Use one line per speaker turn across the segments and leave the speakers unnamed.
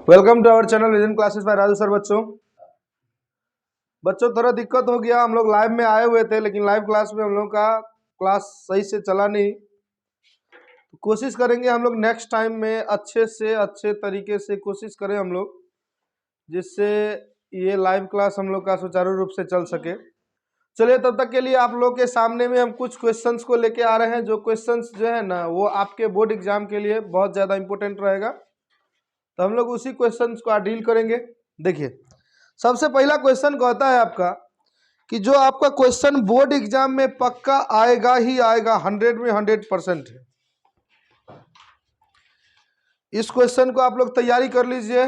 Welcome to our channel reason classes by Raju sir. बच्चों थोड़ा दिक्कत हो गया, हम लोग लाइव में आए हुए थे लेकिन लाइव क्लास में हम लोग का क्लास सही से चला नहीं। तो कोशिश करेंगे हम लोग नेक्स्ट टाइम में अच्छे से अच्छे तरीके से कोशिश करें हम लोग, जिससे ये लाइव क्लास हम लोग का सुचारू रूप से चल सके। चलिए तब तक के लिए आप लोग के सामने में हम कुछ क्वेश्चंस को लेके आ रहे हैं, जो क्वेश्चंस जो है ना वो आपके बोर्ड एग्जाम के लिए बहुत ज़्यादा इंपॉर्टेंट रहेगा। तो हम लोग उसी क्वेश्चंस को डील करेंगे। देखिए सबसे पहला क्वेश्चन कहता है आपका कि जो आपका क्वेश्चन बोर्ड एग्जाम में पक्का आएगा ही आएगा, 100 में 100% है। इस क्वेश्चन को आप लोग तैयारी कर लीजिए,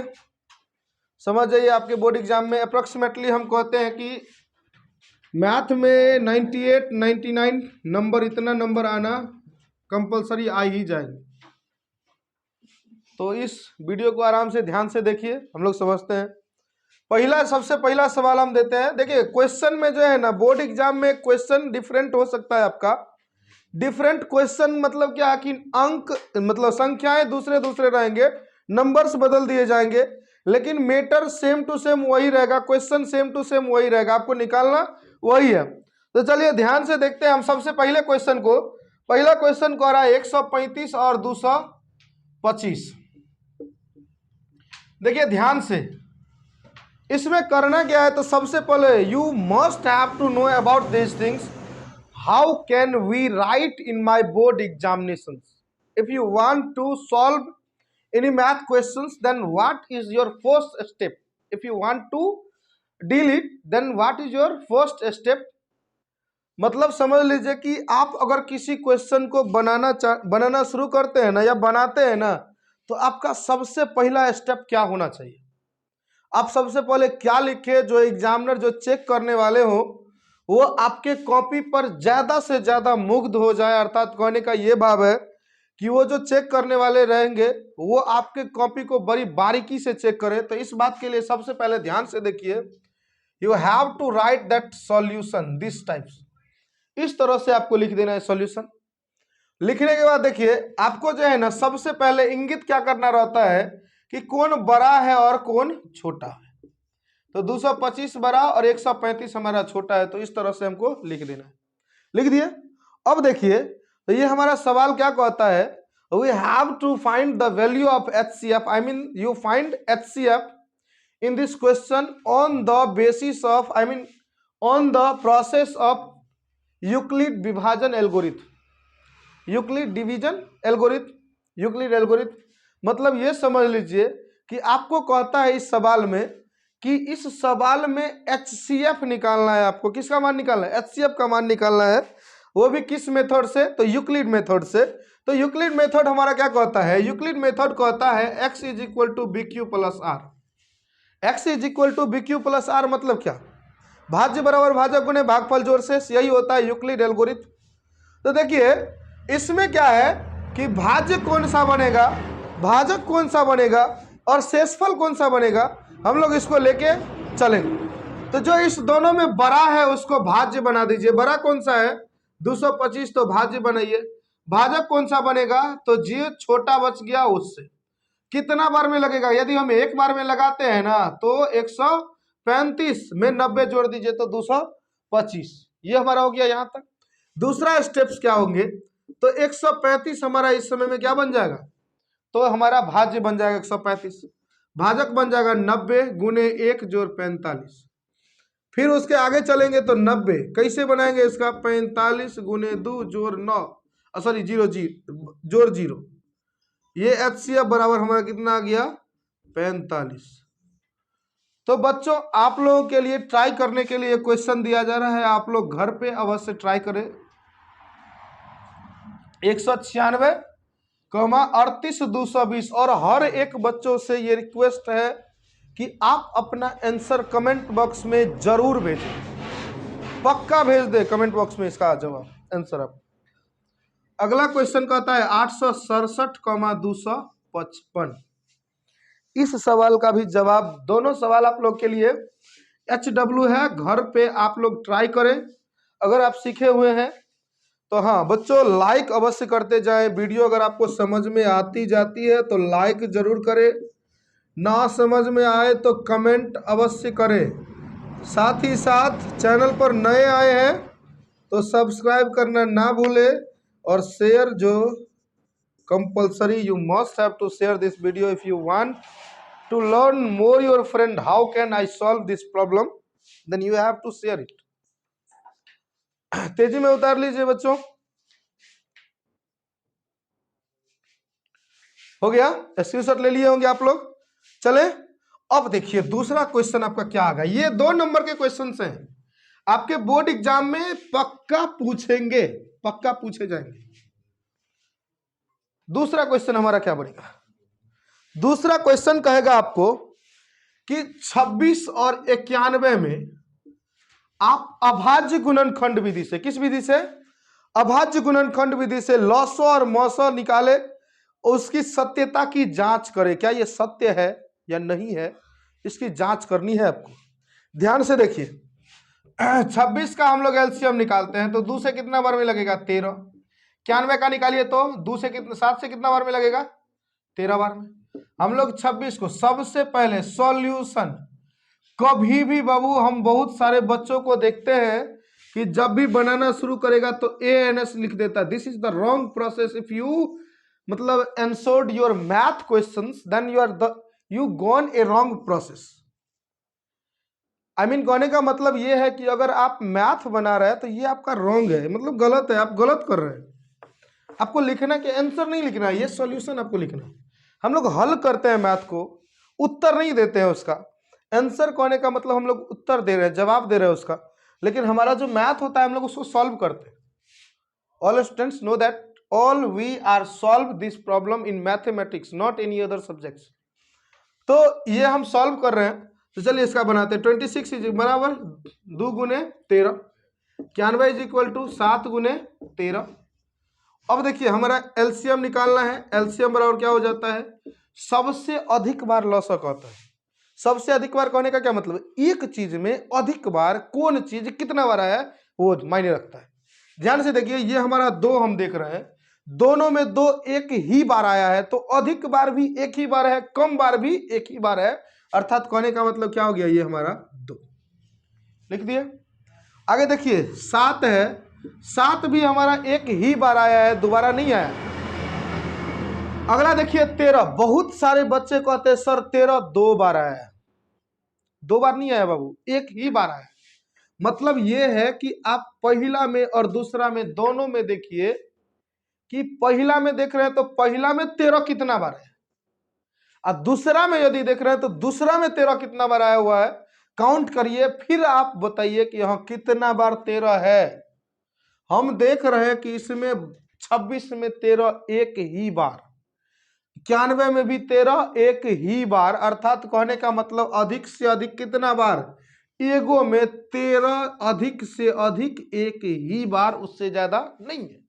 समझ जाइए। आपके बोर्ड एग्जाम में अप्रोक्सीमेटली हम कहते हैं कि मैथ में 98 99 नंबर, इतना नंबर आना कंपलसरी आ ही जाएगा। तो इस वीडियो को आराम से ध्यान से देखिए, हम लोग समझते हैं। सबसे पहला सवाल हम देते हैं। देखिए क्वेश्चन में जो है ना बोर्ड एग्जाम में क्वेश्चन डिफरेंट हो सकता है आपका। डिफरेंट क्वेश्चन मतलब क्या कि अंक मतलब संख्याएं दूसरे दूसरे रहेंगे, नंबर्स बदल दिए जाएंगे, लेकिन मेटर सेम टू सेम वही रहेगा, क्वेश्चन सेम टू सेम वही रहेगा, आपको निकालना वही है। तो चलिए ध्यान से देखते हैं हम सबसे पहले क्वेश्चन को। पहला क्वेश्चन कह रहा है 135 और 225। देखिए ध्यान से इसमें करना क्या है, तो सबसे पहले you must have to know about this things. How can we write in my board examinations? If you want to solve any math questions then what is your first step? If you want to deal it then what is your first step? मतलब समझ लीजिए कि आप अगर किसी question को बनाना शुरू करते हैं ना या बनाते हैं ना, तो आपका सबसे पहला स्टेप क्या होना चाहिए? आप सबसे पहले क्या लिखे, जो एग्जामिनर जो चेक करने वाले हो वो आपके कॉपी पर ज्यादा से ज्यादा मुग्ध हो जाए। अर्थात कहने का ये भाव है कि वो जो चेक करने वाले रहेंगे वो आपके कॉपी को बड़ी बारीकी से चेक करें। तो इस बात के लिए सबसे पहले ध्यान से देखिए, you have to write that solution this types. इस तरह से आपको लिख देना है सॉल्यूशन। लिखने के बाद देखिए आपको जो है ना सबसे पहले इंगित क्या करना रहता है कि कौन बड़ा है और कौन छोटा है। तो 225 बड़ा और 135 हमारा छोटा है, तो इस तरह से हमको लिख देना है। लिख दिए। अब देखिए तो ये हमारा सवाल क्या कहता है, we have to find the value of HCF। I mean you find HCF in this question on the basis of, I mean on the process of Euclid विभाजन algorithm, Euclid division algorithm, Euclid algorithm. मतलब ये समझ लीजिए कि आपको कहता है इस सवाल में कि इस सवाल में HCF निकालना है। आपको किसका मान निकालना है? HCF का मान निकालना है, वो भी किस मेथड से? तो यूक्लिड मेथड से। तो यूक्लिड मेथड हमारा क्या कहता है? यूक्लिड मेथड कहता है x is equal to B Q plus R. x is equal to B Q plus R मतलब क्या? भाज्य बराबर भाजक गुणे भागफल जोड़ से, यही होता है यूक्लिड एल्गोरिथम। तो देखिए इसमें क्या है कि भाज्य कौन सा बनेगा, भाजक कौन सा बनेगा और शेषफल कौन सा बनेगा, हम लोग इसको लेके चलेंगे। तो जो इस दोनों में बड़ा है उसको भाज्य बना दीजिए। बड़ा कौन सा है? 225, तो भाज्य बनाइए। भाजक कौन सा बनेगा? तो जो छोटा बच गया उससे। कितना बार में लगेगा? यदि हम एक बार में लगाते हैं ना तो 135 में 90 जोड़ दीजिए तो 225। ये हमारा हो गया यहाँ तक। दूसरा स्टेप्स क्या होंगे? तो 135 हमारा इस समय में क्या बन जाएगा? तो हमारा भाज्य बन जाएगा 135। भाजक बन जाएगा 90 गुने 1 जोड़ 45। फिर उसके आगे चलेंगे तो 90 कैसे बनाएंगे इसका? 45 गुने 2 जोड़ 9, सॉरी 0 जोड़ 0। ये HCF बराबर हमारा कितना आ गया? 45। तो बच्चों आप लोगों के लिए ट्राई करने के लिए क्वेश्चन दिया जा रहा है, आप लोग घर पे अवश्य ट्राई करें। 196 38 220। और हर एक बच्चों से ये रिक्वेस्ट है कि आप अपना आंसर कमेंट बॉक्स में जरूर भेजें, पक्का भेज दे कमेंट बॉक्स में इसका जवाब आंसर आप। अगला क्वेश्चन कहता है 867, 255। इस सवाल का भी जवाब, दोनों सवाल आप लोग के लिए HW है, घर पे आप लोग ट्राई करें। अगर आप सीखे हुए हैं तो हाँ बच्चों लाइक अवश्य करते जाएं। वीडियो अगर आपको समझ में आती जाती है तो लाइक जरूर करें, ना समझ में आए तो कमेंट अवश्य करें। साथ ही साथ चैनल पर नए आए हैं तो सब्सक्राइब करना ना भूलें और शेयर जो compulsory, you must have to share this video if you want to learn more your friend how can I solve this problem, then you have to share it. तेजी में उतार लीजिए बच्चों, हो गया? स्क्रीनशॉट ले लिए होंगे आप लोग। चले अब देखिए दूसरा क्वेश्चन आपका क्या आ गया। ये 2 नंबर के क्वेश्चन हैं, आपके बोर्ड एग्जाम में पक्का पूछेंगे, पक्का पूछे जाएंगे। दूसरा क्वेश्चन हमारा क्या बनेगा? दूसरा क्वेश्चन कहेगा आपको कि 26 और 91 में आप अभाज्य गुणनखंड विधि से, किस विधि से? अभाज्य गुणनखंड विधि से लॉसो और मौसो निकाले, उसकी सत्यता की जांच करें। क्या ये सत्य है या नहीं है, इसकी जांच करनी है आपको। ध्यान से देखिए, 26 का हम लोग एलसीएम निकालते हैं तो 2 से कितना बार में लगेगा? 13। 91 का निकालिए तो 2 से कितना, 7 से कितना बार में लगेगा? 13 बार में। हम लोग 26 को सबसे पहले सॉल्यूशन, कभी भी बाबू हम बहुत सारे बच्चों को देखते हैं कि जब भी बनाना शुरू करेगा तो ANS लिख देता। This is the wrong process. If you मतलब answered your math questions then you gone a wrong process। I mean कहने का मतलब ये है कि अगर आप मैथ बना रहे हैं तो ये आपका रॉन्ग है, मतलब गलत है, आप गलत कर रहे हैं। आपको लिखना कि आंसर नहीं लिखना है, ये सॉल्यूशन आपको लिखना है। हम लोग हल करते हैं मैथ को, उत्तर नहीं देते हैं उसका। आंसर कहने का मतलब हम लोग उत्तर दे रहे हैं, जवाब दे रहे हैं उसका, लेकिन हमारा जो मैथ होता है हम लोग उसको सॉल्व करते हैं। All students know that all we are solve this problem in mathematics not any other subjects। तो ये हम सॉल्व कर रहे हैं, तो चलिए इसका बनाते हैं। 26 इज बराबर 2 गुने 13, 91 इज इक्वल टू 7 गुने 13। अब देखिए हमारा एलसीएम निकालना है। एलसीएम बराबर क्या हो जाता है? सबसे अधिक बार लॉसक होता है। सबसे अधिक बार कहने का क्या मतलब? एक चीज में अधिक बार कौन चीज कितना बार आया है वो मायने रखता है। ध्यान से देखिए, ये हमारा 2 हम देख रहे हैं, दोनों में 2 एक ही बार आया है, तो अधिक बार भी एक ही बार है, कम बार भी एक ही बार है, अर्थात कहने का मतलब क्या हो गया? ये हमारा 2 लिख दिए। आगे देखिए 7 है, 7 भी हमारा एक ही बार आया है, दोबारा नहीं आया। अगला देखिए 13, बहुत सारे बच्चे कहते हैं सर 13 2 बार आया है। 2 बार नहीं आया बाबू, एक ही बार आया। मतलब ये है कि आप पहला में और दूसरा में दोनों में देखिए कि पहला में देख रहे हैं तो पहला में 13 कितना बार है, और दूसरा में यदि देख रहे हैं तो दूसरा में 13 कितना बार आया हुआ है। काउंट करिए, फिर आप बताइए कि यहाँ कितना बार 13 है। हम देख रहे हैं कि इसमें 26 में 13 एक ही बार, 91 में भी 13 एक ही बार, अर्थात कहने का मतलब अधिक से अधिक कितना बार? एगो में 13 अधिक से अधिक एक ही बार, उससे ज्यादा नहीं है।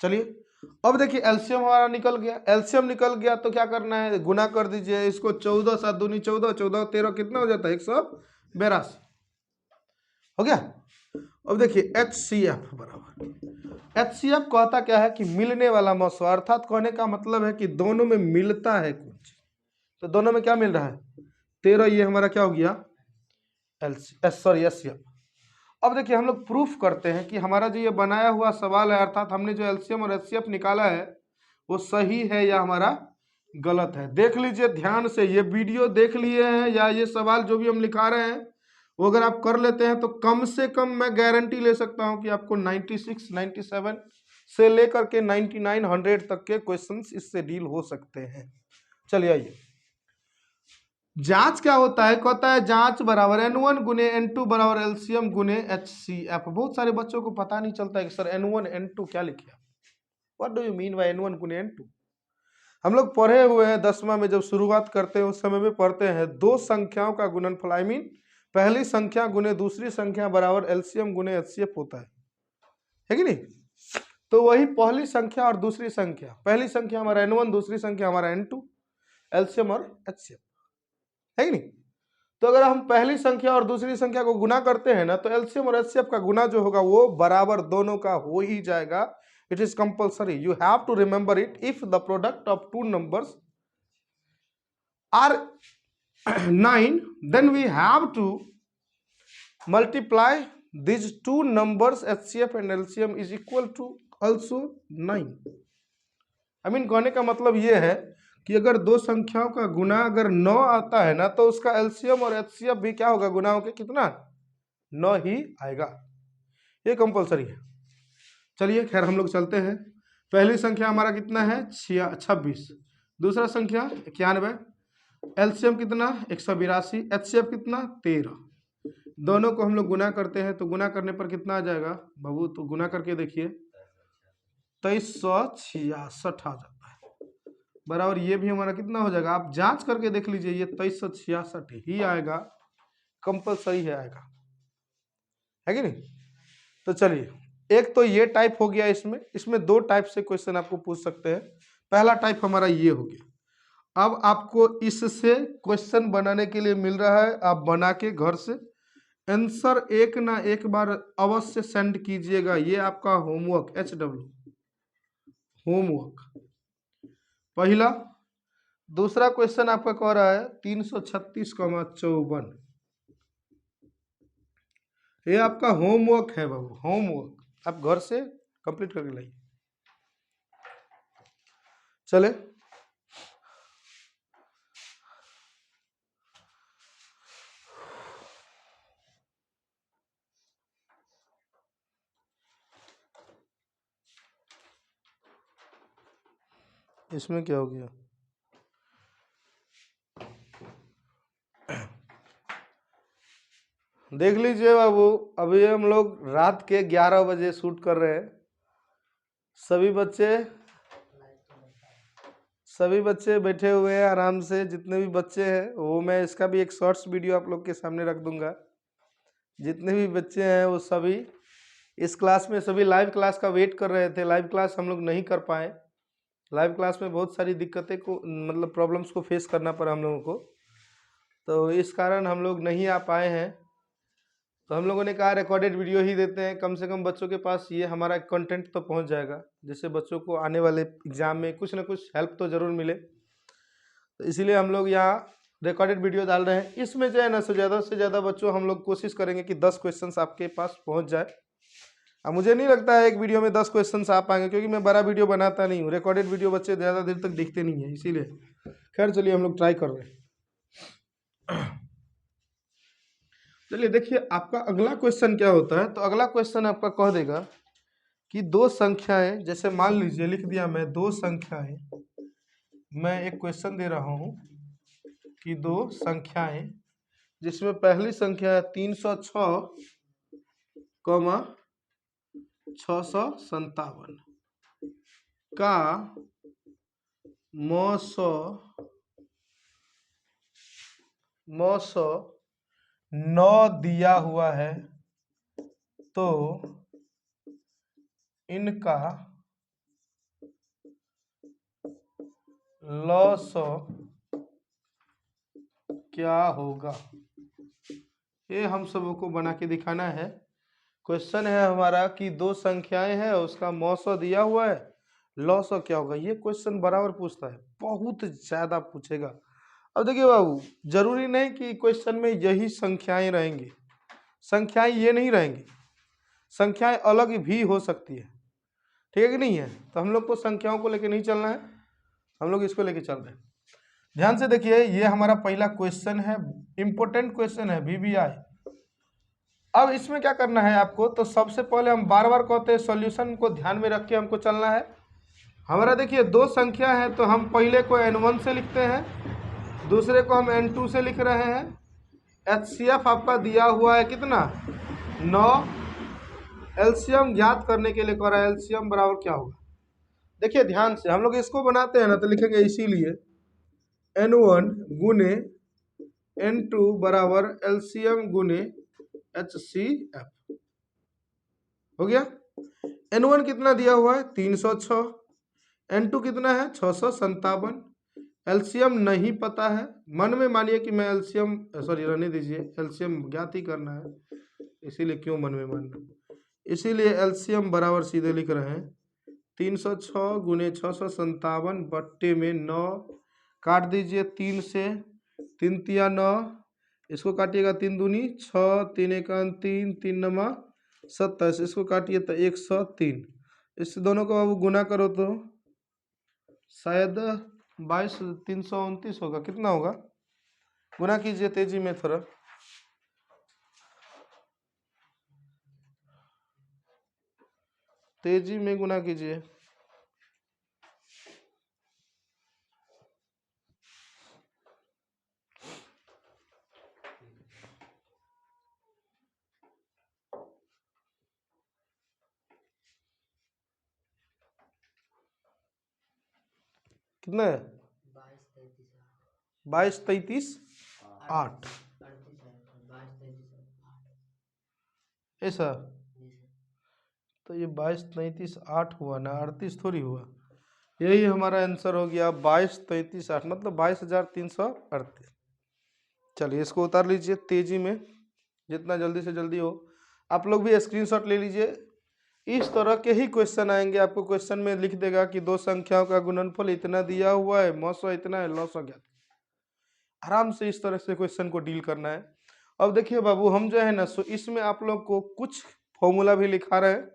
चलिए अब देखिए एलसीएम हमारा निकल गया। एलसीएम निकल गया तो क्या करना है? गुना कर दीजिए इसको। 14 7 दूनी 14, 14 13 कितना हो जाता है? 182 हो गया। अब देखिए HCF बराबर, HCF कहता क्या है कि मिलने वाला मौसो, अर्थात कहने का मतलब है कि दोनों में मिलता है कुछ। तो दोनों में क्या मिल रहा है? 13। ये हमारा क्या हो गया? HCF। अब देखिए हम लोग प्रूफ करते हैं कि हमारा जो ये बनाया हुआ सवाल है, अर्थात हमने जो एलसीएम और एचसीएफ निकाला है वो सही है या हमारा गलत है। देख लीजिए ध्यान से, ये वीडियो देख लिए हैं या ये सवाल जो भी हम लिखा रहे हैं वो अगर आप कर लेते हैं तो कम से कम मैं गारंटी ले सकता हूं कि आपको 96 97 से लेकर के 99 100 तक के क्वेश्चंस इससे डील हो सकते हैं। चलिए आइए, जांच क्या होता है? कहता है जांच बराबर N1 गुने N2 बराबर एलसीएम गुने HCF। बहुत सारे बच्चों को पता नहीं चलता है कि सर N1 N2 क्या लिखे, what do you mean by N1 गुने N2। हम लोग पढ़े हुए हैं 10वां में, जब शुरुआत करते हैं उस समय में पढ़ते हैं 2 संख्याओं का गुणनफल, आई मीन पहली संख्या गुने दूसरी संख्या बराबर एलसीएम गुने HCF होता है कि नहीं? तो वही पहली संख्या और दूसरी संख्या, पहली संख्या हमारा N1, दूसरी संख्या हमारा N2, एलसीएम और HCF है कि नहीं? तो अगर हम पहली संख्या और दूसरी संख्या को गुना करते हैं ना, तो एलसीएम और एचसीएफ का गुना जो होगा वो बराबर दोनों का हो ही जाएगा। It is compulsory, you have to remember it. If the product of 2 numbers are 9, then we have to multiply these two numbers HCF and LCM is equal to also 9। I mean कहने का मतलब ये है कि अगर दो संख्याओं का गुना अगर 9 आता है ना, तो उसका LCM और HCF भी क्या होगा, गुना होके कितना 9 ही आएगा। ये कंपलसरी है। चलिए खैर हम लोग चलते हैं। पहली संख्या हमारा कितना है 26, दूसरा संख्या 91, LCM कितना 182, HCF कितना 13। दोनों को हम लोग गुना करते हैं तो गुना करने पर कितना आ जाएगा बाबू, तो गुना करके देखिए 2366 आ जाता है बराबर। ये भी हमारा कितना हो जाएगा, आप जांच करके देख लीजिए, ये 2366 ही आएगा, कंपलसरी है आएगा, है कि नहीं। तो चलिए, एक तो ये टाइप हो गया। इसमें दो टाइप से क्वेश्चन आपको पूछ सकते हैं। पहला टाइप हमारा ये हो गया। अब आपको इससे क्वेश्चन बनाने के लिए मिल रहा है, आप बना के घर से आंसर एक ना एक बार अवश्य सेंड कीजिएगा। ये आपका होमवर्क HW होमवर्क पहला। दूसरा क्वेश्चन आपका कह रहा है 336,54, ये आपका होमवर्क है बाबू, होमवर्क आप घर से कंप्लीट करके लाइए। चले इसमें क्या हो गया, देख लीजिए बाबू, अभी हम लोग रात के 11 बजे शूट कर रहे हैं। सभी बच्चे बैठे हुए हैं आराम से, जितने भी बच्चे हैं वो मैं इसका भी एक शॉर्ट्स वीडियो आप लोग के सामने रख दूंगा। जितने भी बच्चे हैं वो सभी इस क्लास में, सभी लाइव क्लास का वेट कर रहे थे। लाइव क्लास हम लोग नहीं कर पाए। लाइव क्लास में बहुत सारी दिक्कतें को मतलब प्रॉब्लम्स को फेस करना पड़ा हम लोगों को, तो इस कारण हम लोग नहीं आ पाए हैं। तो हम लोगों ने कहा रिकॉर्डेड वीडियो ही देते हैं, कम से कम बच्चों के पास ये हमारा कंटेंट तो पहुंच जाएगा, जिससे बच्चों को आने वाले एग्जाम में कुछ ना कुछ हेल्प तो ज़रूर मिले। तो इसीलिए हम लोग यहाँ रिकॉर्डेड वीडियो डाल रहे हैं। इसमें जो है ना, ज़्यादा से ज़्यादा बच्चों हम लोग कोशिश करेंगे कि 10 क्वेश्चन आपके पास पहुँच जाए। अब मुझे नहीं लगता है एक वीडियो में 10 क्वेश्चन आ पाएंगे, क्योंकि मैं बड़ा वीडियो बनाता नहीं हूँ। रिकॉर्डेड वीडियो बच्चे ज़्यादा देर तक दिखते नहीं है, इसीलिए। खैर चलिए हम लोग ट्राई कर रहे हैं। चलिए देखिए, आपका अगला क्वेश्चन क्या होता है। तो अगला क्वेश्चन आपका कह देगा कि दो संख्याएं, जैसे मान लीजिए लिख दिया मैं दो संख्याएं, मैं एक क्वेश्चन दे रहा हूं कि दो संख्याएं, जिसमें पहली संख्या है 306, 657 का मौसो 9 दिया हुआ है, तो इनका लॉसो क्या होगा। ये हम सबों को बना के दिखाना है। क्वेश्चन है हमारा कि दो संख्याएं हैं, उसका मौसो दिया हुआ है, लॉसो क्या होगा। ये क्वेश्चन बराबर पूछता है, बहुत ज्यादा पूछेगा। अब देखिए बाबू, जरूरी नहीं कि क्वेश्चन में यही संख्याएं रहेंगी, संख्याएं ये नहीं रहेंगी, संख्याएं अलग भी हो सकती है, ठीक है कि नहीं है। तो हम लोग को संख्याओं को लेकर नहीं चलना है, हम लोग इसको लेके चल रहे हैं। ध्यान से देखिए, ये हमारा पहला क्वेश्चन है, इंपॉर्टेंट क्वेश्चन है, VBI। अब इसमें क्या करना है आपको, तो सबसे पहले हम बार बार कहते हैं सॉल्यूशन को ध्यान में रख के हमको चलना है। हमारा देखिए दो संख्या है, तो हम पहले को N1 से लिखते हैं, दूसरे को हम N2 से लिख रहे हैं। HCF आपका दिया हुआ है कितना 9, LCM ज्ञात करने के लिए कह रहा है, LCM बराबर क्या होगा। देखिए ध्यान से, हम लोग इसको बनाते हैं ना, तो लिखेंगे इसीलिए N1 गुने N2 बराबर LCM गुने HCF हो गया। N1 कितना दिया हुआ है 306, N2 कितना है 657, LCM नहीं पता है। मन में मानिए कि मैं LCM सॉरी रहने दीजिए, LCM ज्ञात ही करना है, इसीलिए क्यों मन में मानना, इसीलिए LCM बराबर सीधे लिख रहे हैं 306 गुने 657 बट्टे में 9 काट दीजिए 3 से, 3 तिया 9, इसको काटिएगा 3 दूनी 6, 3 एका 3, 3 नमा 27, इसको काटिए तो 103। इस दोनों को अब गुना करो तो शायद 22,329 होगा। कितना होगा? गुना कीजिए तेजी में थोड़ा। तेजी में गुना कीजिए। कितना है? 22, 33, 8 ऐसा। तो ये 22, 33, 8 हुआ ना, 38 थोड़ी हुआ। यही हमारा आंसर हो गया 22, 33, 8, मतलब 22,338। चलिए इसको उतार लीजिए तेजी में, जितना जल्दी से जल्दी हो। आप लोग भी स्क्रीनशॉट ले लीजिए। इस तरह के ही क्वेश्चन आएंगे, आपको क्वेश्चन में लिख देगा कि दो संख्याओं का गुणनफल इतना दिया हुआ है, मौसा इतना है, लौसा क्या। आराम से इस तरह से क्वेश्चन को डील करना है। अब देखिए बाबू, हम जो है ना सो इसमें आप लोग को कुछ फॉर्मूला भी लिखा रहे हैं,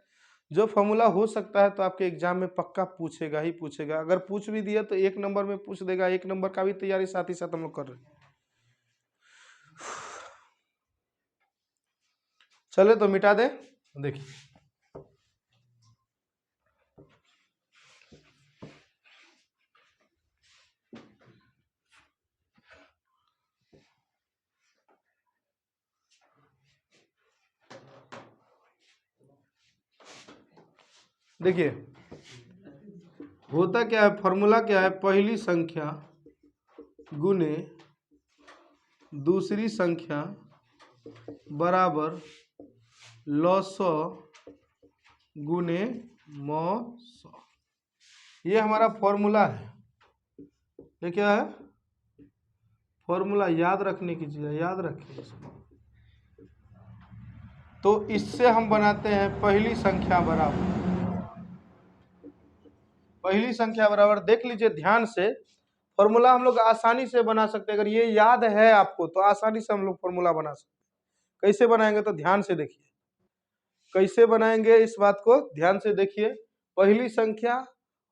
जो फॉर्मूला हो सकता है तो आपके एग्जाम में पक्का पूछेगा ही पूछेगा। अगर पूछ भी दिया तो 1 नंबर में पूछ देगा, 1 नंबर का भी तैयारी साथ ही साथ हम लोग कर रहे हैं। चले तो मिटा दे। देखिए देखिए होता क्या है, फॉर्मूला क्या है, पहली संख्या गुने दूसरी संख्या बराबर लॉसो गुने मौसो। ये हमारा फॉर्मूला है। ये क्या है? फॉर्मूला याद रखने की चीज है, याद रखिए इसको। तो इससे हम बनाते हैं पहली संख्या बराबर, पहली संख्या बराबर, देख लीजिए ध्यान से। फॉर्मूला हम लोग आसानी से बना सकते हैं, अगर ये याद है आपको तो आसानी से हम लोग फॉर्मूला बना सकते हैं। कैसे बनाएंगे तो ध्यान से देखिए, कैसे बनाएंगे इस बात को ध्यान से देखिए। पहली संख्या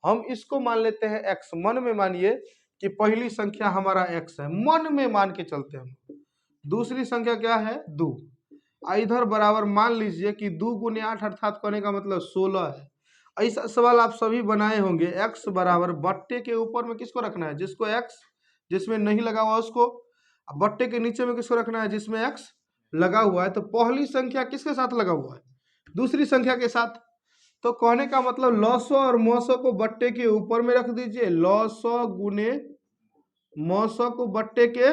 हम इसको मान लेते हैं x, मन में मानिए कि पहली संख्या हमारा x है, मन में मान के चलते हैं हम। दूसरी संख्या क्या है? 2। इधर बराबर मान लीजिए कि 2 गुने 8 अर्थात कहने का मतलब 16 है। ऐसा सवाल आप सभी बनाए होंगे। x बराबर बट्टे के ऊपर में किसको रखना है? जिसको x, जिसमें नहीं लगा हुआ उसको। बट्टे के नीचे में किसको रखना है? जिसमें x लगा हुआ है। तो पहली संख्या किसके साथ लगा हुआ है? दूसरी संख्या के साथ। तो कहने का मतलब लॉसो और मौसो को बट्टे के ऊपर में रख दीजिए, लॉसो गुने मौसो को बट्टे के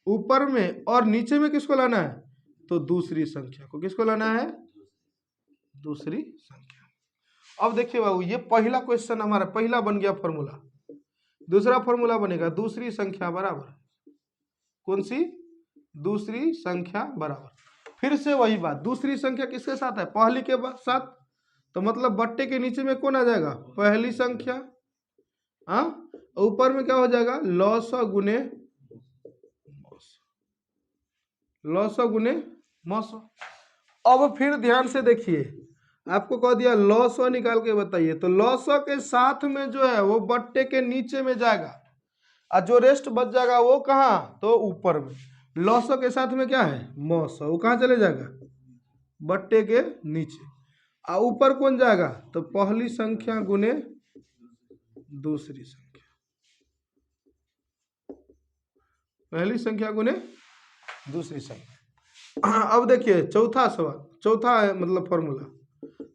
ऊपर में, और नीचे में किसको लाना है? तो दूसरी संख्या को। किसको लाना है? दूसरी संख्या। अब देखिए बाबू, ये पहला क्वेश्चन हमारा पहला बन गया फॉर्मूला। दूसरा फॉर्मूला बनेगा दूसरी संख्या बराबर, कौन सी? दूसरी संख्या बराबर। फिर से वही बात, दूसरी संख्या किसके साथ है? पहली के साथ। तो मतलब बट्टे के नीचे में कौन आ जाएगा? पहली संख्या। हाँ, ऊपर में क्या हो जाएगा? लॉसो गुने लॉसो गुने मौसो। अब फिर ध्यान से देखिए, आपको कह दिया लॉसो निकाल के बताइए, तो लॉसो के साथ में जो है वो बट्टे के नीचे में जाएगा, और जो रेस्ट बच जाएगा वो कहाँ? तो ऊपर में। लॉसो के साथ में क्या है? मौसो, वो कहाँ चले जाएगा? बट्टे के नीचे। और ऊपर कौन जाएगा? तो पहली संख्या गुने दूसरी संख्या, पहली संख्या गुने दूसरी संख्या। अब देखिए चौथा सवाल, चौथा है मतलब फॉर्मूला।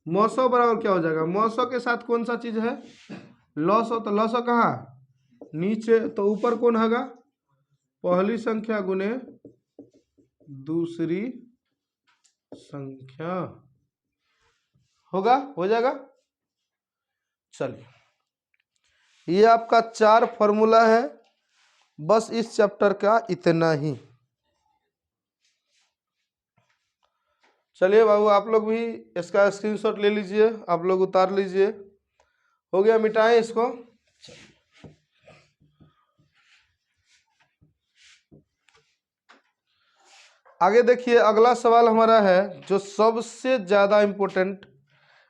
मौसो बराबर क्या हो जाएगा? मौसो के साथ कौन सा चीज है? लॉसो। तो लॉसो कहाँ? नीचे। तो ऊपर कौन होगा? पहली संख्या गुने दूसरी संख्या होगा, हो जाएगा। चलिए, ये आपका 4 फॉर्मूला है, बस इस चैप्टर का इतना ही। चलिए बाबू, आप लोग भी इसका स्क्रीनशॉट ले लीजिए, आप लोग उतार लीजिए। हो गया, मिटाएं इसको। आगे देखिए, अगला सवाल हमारा है जो सबसे ज्यादा इम्पोर्टेंट,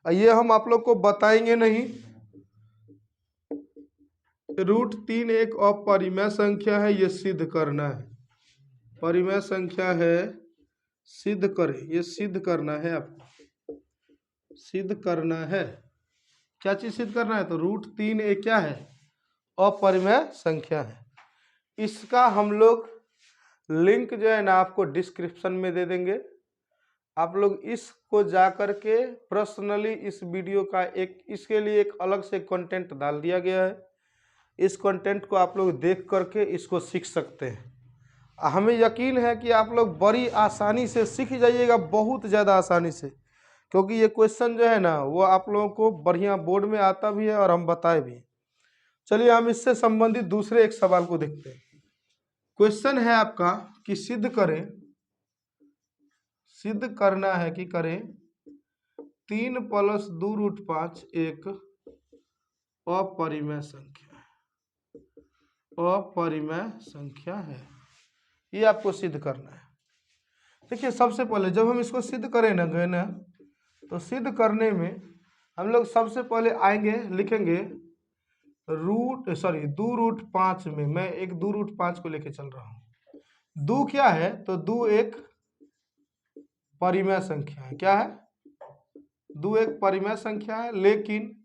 ये हम आप लोग को बताएंगे नहीं। √3 एक अपरिमेय संख्या है, ये सिद्ध करना है। परिमेय संख्या है, सिद्ध करें, ये सिद्ध करना है आपको, सिद्ध करना है। क्या चीज सिद्ध करना है? तो √3 एक क्या है? अपरिमेय संख्या है। इसका हम लोग लिंक जो है ना आपको डिस्क्रिप्शन में दे देंगे। आप लोग इसको जा कर के पर्सनली इस वीडियो का इसके लिए एक अलग से कंटेंट डाल दिया गया है। इस कंटेंट को आप लोग देख करके इसको सीख सकते हैं। हमें यकीन है कि आप लोग बड़ी आसानी से सीख जाइएगा, बहुत ज़्यादा आसानी से, क्योंकि ये क्वेश्चन जो है ना वो आप लोगों को बढ़िया बोर्ड में आता भी है और हम बताए भी। चलिए हम इससे संबंधित दूसरे एक सवाल को देखते हैं। क्वेश्चन है आपका कि सिद्ध करें, सिद्ध करना है कि करें 3 + 2√5 एक अपरिमेय संख्या है, अपरिमेय संख्या है। ये आपको सिद्ध करना है। देखिए सबसे पहले जब हम इसको सिद्ध करें ना तो सिद्ध करने में हम लोग सबसे पहले आएंगे, लिखेंगे 2√5 में, मैं एक 2√5 को लेके चल रहा हूँ। 2 क्या है? तो 2 एक परिमेय संख्या है। क्या है? 2 एक परिमेय संख्या है। लेकिन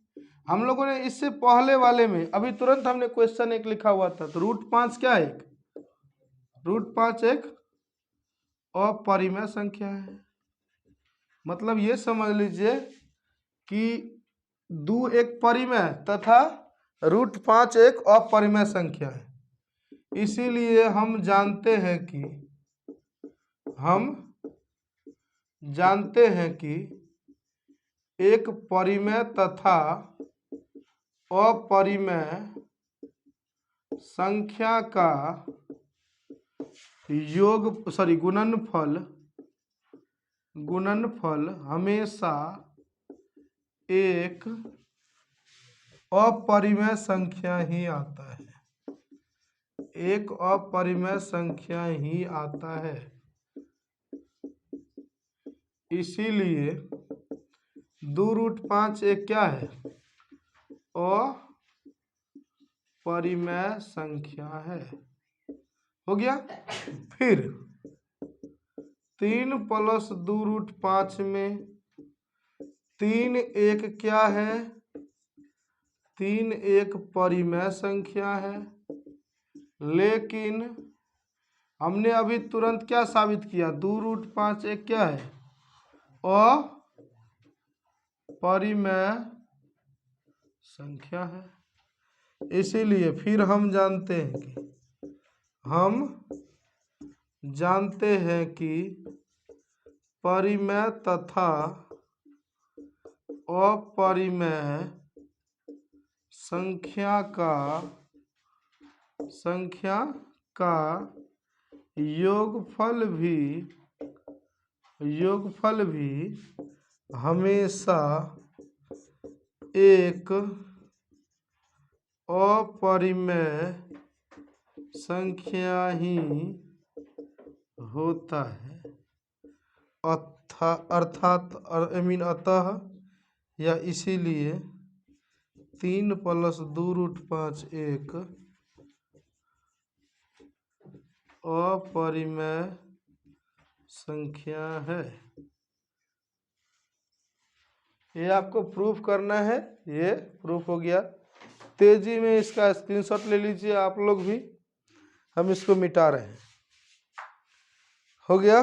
हम लोगों ने इससे पहले वाले में अभी तुरंत हमने क्वेश्चन एक लिखा हुआ था, तो √5 क्या है? √5 एक अपरिमेय संख्या है। मतलब ये समझ लीजिए कि 2 एक परिमेय तथा √5 एक अपरिमेय संख्या है। इसीलिए हम जानते हैं कि एक परिमेय तथा अपरिमेय संख्या का गुणनफल हमेशा एक अपरिमेय संख्या ही आता है, एक अपरिमेय संख्या ही आता है। इसीलिए 2√5 एक क्या है? अपरिमेय संख्या है। हो गया। फिर 3 + 2√5 में 3 एक क्या है? 3 एक परिमेय संख्या है। लेकिन हमने अभी तुरंत क्या साबित किया? 2√5 एक क्या है? अपरिमेय संख्या है। इसीलिए फिर हम जानते हैं कि परिमेय तथा अपरिमेय संख्या का योगफल भी हमेशा एक अपरिमेय संख्या ही होता है। अतः या इसीलिए 3 + 2√5 एक अपरिमेय संख्या है। ये आपको प्रूफ करना है। ये प्रूफ हो गया। तेजी में इसका स्क्रीनशॉट ले लीजिए आप लोग भी, हम इसको मिटा रहे हैं। हो गया?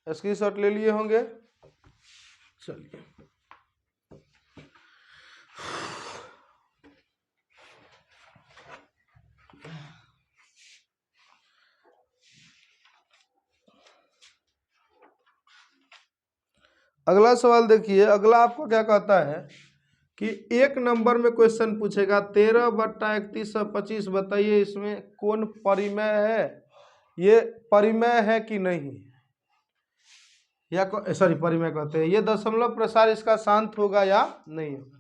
स्क्रीनशॉट ले लिए होंगे। चलिए अगला सवाल देखिए। अगला आपको क्या कहता है कि एक नंबर में क्वेश्चन पूछेगा 13/3125, बताइए इसमें कौन परिमेय है? ये परिमेय है कि नहीं? या परिमेय कहते हैं, ये दशमलव प्रसार इसका शांत होगा या नहीं होगा?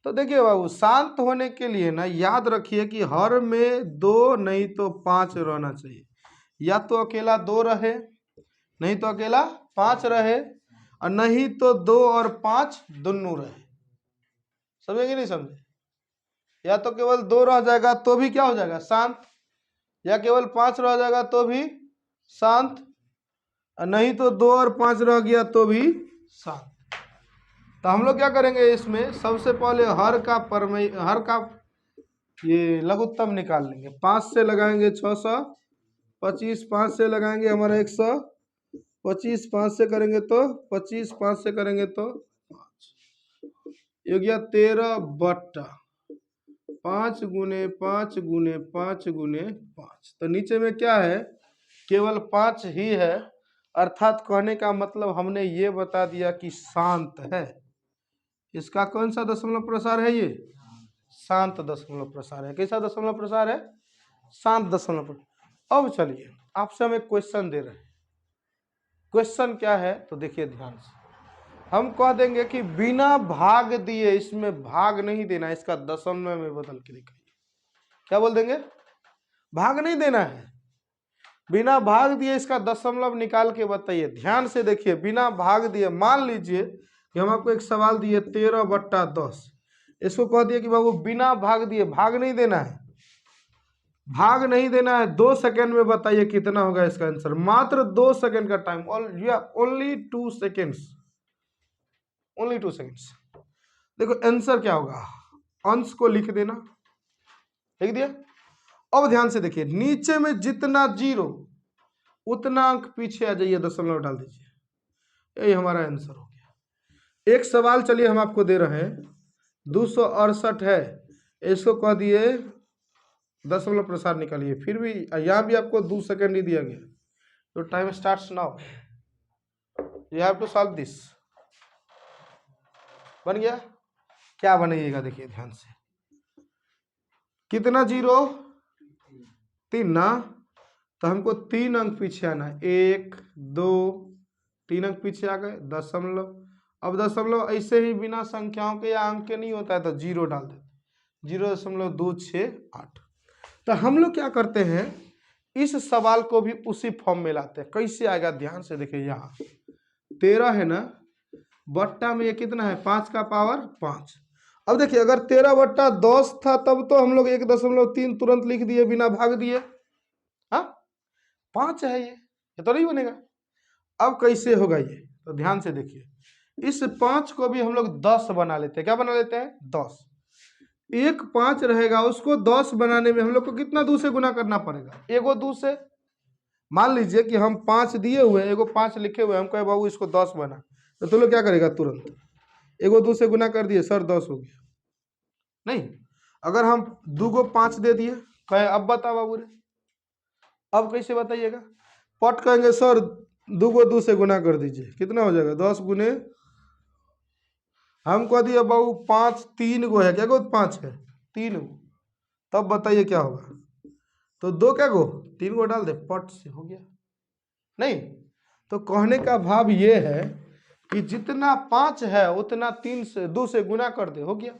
तो देखिए बाबू, शांत होने के लिए ना याद रखिए कि हर में 2 नहीं तो 5 रहना चाहिए। या तो अकेला 2 रहे, नहीं तो अकेला 5 रहे, और नहीं तो 2 और 5 दोनों रहे। समझे कि नहीं समझे? या तो केवल 2 रह जाएगा तो भी क्या हो जाएगा? शांत। या केवल 5 रह जाएगा तो भी शांत, और नहीं तो 2 और 5 रह गया तो भी शांत। तो हम लोग क्या करेंगे इसमें, सबसे पहले हर का ये लघुत्तम निकाल लेंगे। 5 से लगाएंगे 625, 5 से लगाएंगे हमारा 125, 5 से करेंगे तो 25, 5 से करेंगे तो 5, ये हो गया 13 बट्टा 5 गुने 5 गुने 5 गुने 5। तो नीचे में क्या है? केवल 5 ही है, अर्थात कहने का मतलब हमने ये बता दिया कि शांत है। इसका कौन सा दशमलव प्रसार है? ये शांत दशमलव प्रसार है। कैसा दशमलव प्रसार है? शांत दशमलव प्रसार। अब चलिए आपसे हम एक क्वेश्चन दे रहे हैं। क्वेश्चन क्या है तो देखिए ध्यान से। हम कह देंगे कि बिना भाग दिए, इसमें भाग नहीं देना, इसका दशमलव में बदल के दिखाइए। क्या बोल देंगे? भाग नहीं देना है, बिना भाग दिए इसका दशमलव निकाल के बताइए। ध्यान से देखिए, बिना भाग दिए। मान लीजिए कि हम आपको एक सवाल दिए 13 बट्टा 10, इसको कह दिए कि बाबू बिना भाग दिए, भाग नहीं देना है, भाग नहीं देना है, 2 सेकेंड में बताइए कितना होगा इसका आंसर। मात्र 2 सेकेंड का time, only 2 seconds, only 2 seconds. देखो आंसर क्या होगा, अंश को लिख देना, लिख दिया। अब ध्यान से देखिए, नीचे में जितना 0 उतना अंक पीछे आ जाइए, दशमलव डाल दीजिए, यही हमारा आंसर हो गया। एक सवाल चलिए हम आपको दे रहे हैं, 268 है, इसको कह दिए दशमलव प्रसार निकालिए। फिर भी यहाँ भी आपको 2 सेकेंड ही दिया गया, तो time starts now, you have to solve this. बन गया? क्या बनाइएगा देखिए ध्यान से, कितना 0? 3 ना, तो हमको 3 अंक पीछे आना है, 1 2 3 अंक पीछे आ गए, दशमलव। अब दशमलव ऐसे ही बिना संख्याओं के या अंक के नहीं होता है, तो 0 डाल देते, 0.268। तो हम लोग क्या करते हैं, इस सवाल को भी उसी फॉर्म में लाते हैं। कैसे आएगा ध्यान से देखिए, यहाँ 13 है ना, बट्टा में ये कितना है? 5 का पावर 5। अब देखिए अगर 13 बट्टा 10 था तब तो हम लोग 1.3 तुरंत लिख दिए बिना भाग दिए। हाँ, 5 है ये तो नहीं बनेगा। अब कैसे होगा ये, तो ध्यान से देखिए, इस 5 को भी हम लोग 10 बना लेते हैं। क्या बना लेते हैं? 10। एक 5 रहेगा, उसको 10 बनाने में हम लोग को कितना 2 से गुना करना पड़ेगा? एगो 2 से। मान लीजिए कि हम 5 दिए हुए, एगो 5 लिखे हुए, हम कहे बाबू इसको 10 बना, तो तुम लोग क्या करेगा? तुरंत एगो 2 से गुना कर दिए, सर 10 हो गया। नहीं, अगर हम 2 को 5 दे दिए, कहे अब बता बाबू रे, अब कैसे बताइएगा? पट कहेंगे सर 2 को 2 से गुना कर दीजिए, कितना हो जाएगा? 10 गुने, हम कह दिए बाबू 5, 3 गो है, क्या गो? 5 है, 3 गो, तब बताइए क्या होगा? तो 2 क्या गो? 3 गो डाल दे, पट से हो गया। नहीं, तो कहने का भाव ये है कि जितना 5 है उतना 3 से 2 से गुना कर दे, हो गया।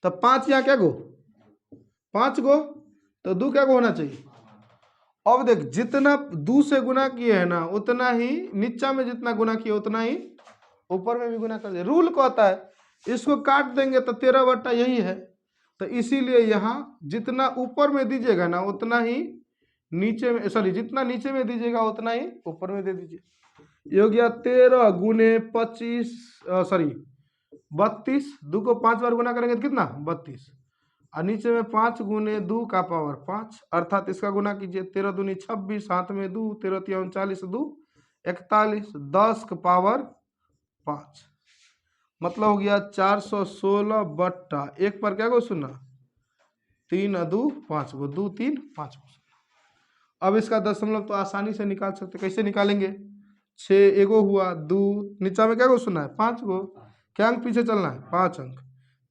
तो 5 यहाँ क्या गो? 5 गो, तो 2 क्या गो होना चाहिए? अब देख, जितना 2 से गुना किए है ना, उतना ही नीचा में जितना गुना किए उतना ही ऊपर में भी गुना कर दे। रूल कहता है, इसको काट देंगे तो 13 बट्टा यही है, तो इसीलिए यहाँ जितना ऊपर में दीजिएगा ना उतना ही नीचे में, सॉरी जितना नीचे में दीजिएगा उतना ही ऊपर में दे दीजिए। ये हो गया 13 गुने 25, सॉरी 32, 2 को 5 बार गुना करेंगे तो कितना? 32, और नीचे में 5 गुने 2 का पावर 5, अर्थात इसका गुना कीजिए, 13 दूनी 26, हाथ में 2, 13 तिया 39, 2 41, 10 का पावर 5, मतलब हो गया 416 बट्टा 1 पर क्या गो सुना? 3 2 5 गो, 2 3 5 गो। अब इसका दशमलव तो आसानी से निकाल सकते, कैसे निकालेंगे? 6 एगो हुआ, 2 नीचा में क्या गो सुना है? 5 गो। क्या अंक पीछे चलना है? 5 अंक,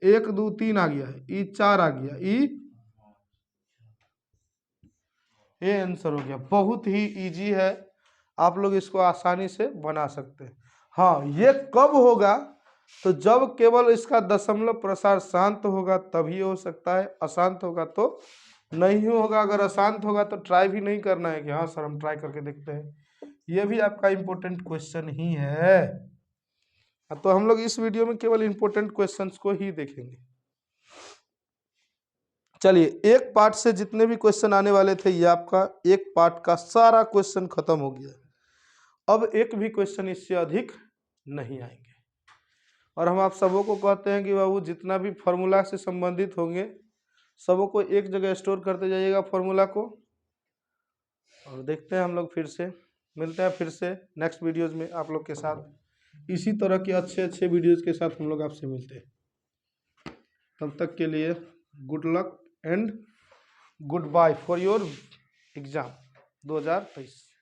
1 2 3 आ गया है, ई 4 आ गया, ये आंसर हो गया। बहुत ही इजी है, आप लोग इसको आसानी से बना सकते हैं। हाँ, ये कब होगा? तो जब केवल इसका दशमलव प्रसार शांत होगा तभी हो सकता है, अशांत होगा तो नहीं होगा, अगर अशांत होगा तो ट्राई भी नहीं करना है कि हाँ सर हम ट्राई करके देखते हैं। ये भी आपका इम्पोर्टेंट क्वेश्चन ही है। तो हम लोग इस वीडियो में केवल इम्पोर्टेंट क्वेश्चंस को ही देखेंगे। चलिए, एक पार्ट से जितने भी क्वेश्चन आने वाले थे ये आपका एक पार्ट का सारा क्वेश्चन खत्म हो गया। अब एक भी क्वेश्चन इससे अधिक नहीं आएंगे। और हम आप सबों को कहते हैं कि बाबू जितना भी फॉर्मूला से संबंधित होंगे सबों को एक जगह स्टोर करते जाइएगा फॉर्मूला को। और देखते हैं हम लोग फिर से मिलते हैं फिर से नेक्स्ट वीडियोज में आप लोग के साथ। इसी तरह के अच्छे अच्छे वीडियोज के साथ हम लोग आपसे मिलते हैं। तब तक के लिए good luck and good bye for your exam 2023।